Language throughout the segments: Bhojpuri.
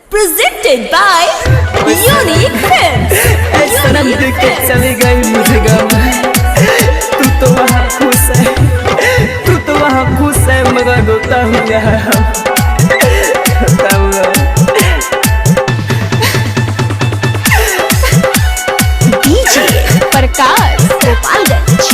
Presented by Unique Films. सनम देख के चली गई मुझे गम। तू तो वहाँ खुश है, तू तो वहाँ खुश है, मगर रोता हूँ यहाँ रोता हूँ। DJ प्रकाश गोपालगंज।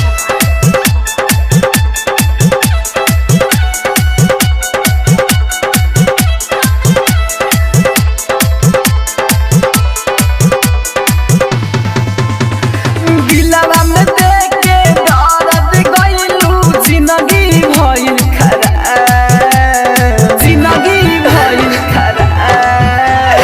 दिलवा में देख के दर्द गइलू, जिंदगी भइल खराब, जिंदगी भइल खराब।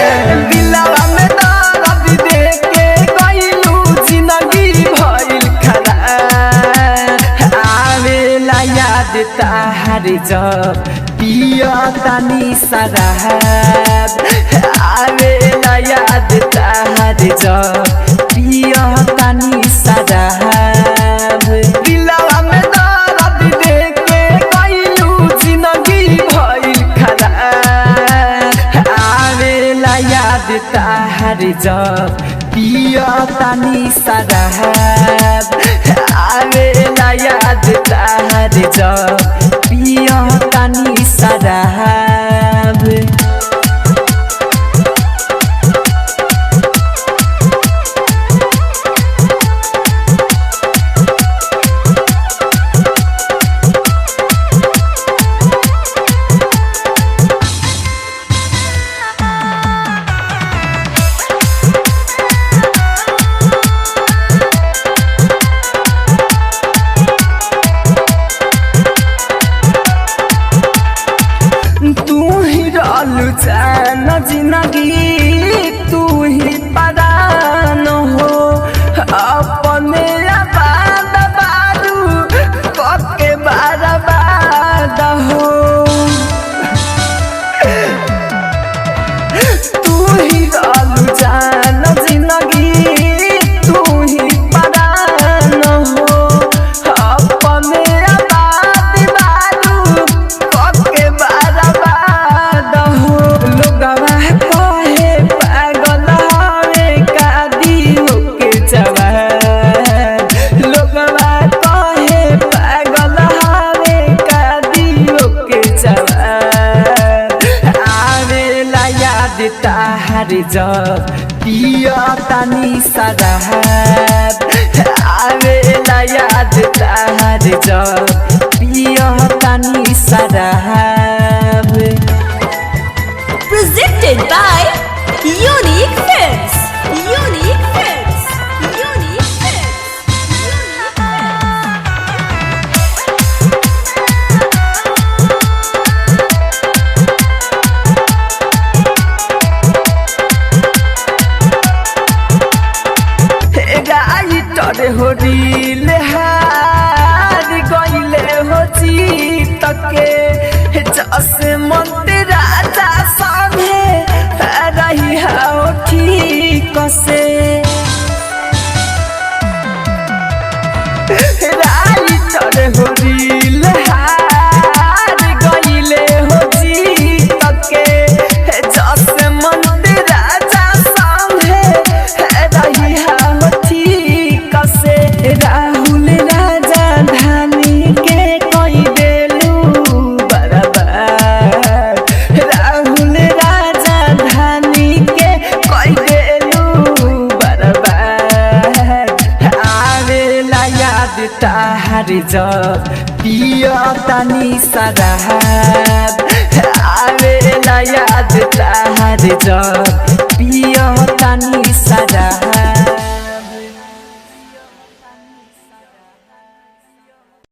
दिलवा में दर्द देख के गइलू, जिंदगी भइल खराब। आवेला याद ताहार जब पिया तानी शराब, आवेला याद ताहार जब पिया तानी शराब। दिलवा में दर्द देख के गइलू, जिंदगी भइल खराब। आवेला याद ताहार जब पिया तानी शराब, आवेला याद ताहार जब पिया तानी शराब। तू ही रहलू जान जिंदगी, तू ही परान हो, अपने आबाद बारू पक्के बर्बाद हो। तू ही रहलू जान जिंदगी, तू ही परान हो, अपने आबाद बारू पक्के बर्बाद हो। लोगवा कहे पागल हवे कादी होके जवान, लोगवा कहे पागल हवे कादी होके जवान। आवेला याद ताहार जब पिया तानी शराब, आवेला याद ताहार जब पिया तानी शराब। Presented by Unique Films. Unique Films. Unique Films. Writer हो रील हार गइले हो जीत के, जैसे मंत्री राजा संगे रही हो ठीक से। राइटर हो रील हार गइले हो जीत के, जैसे मंत्री राजा संगे रही हो ठीक से। राहुल राजा धानी के कोई देलू बर्बाद, राहुल राजा धानी के कोई देलू बर्बाद। आवेला याद ताहार जब पिया तानी शराब, आवेला याद ताहार जब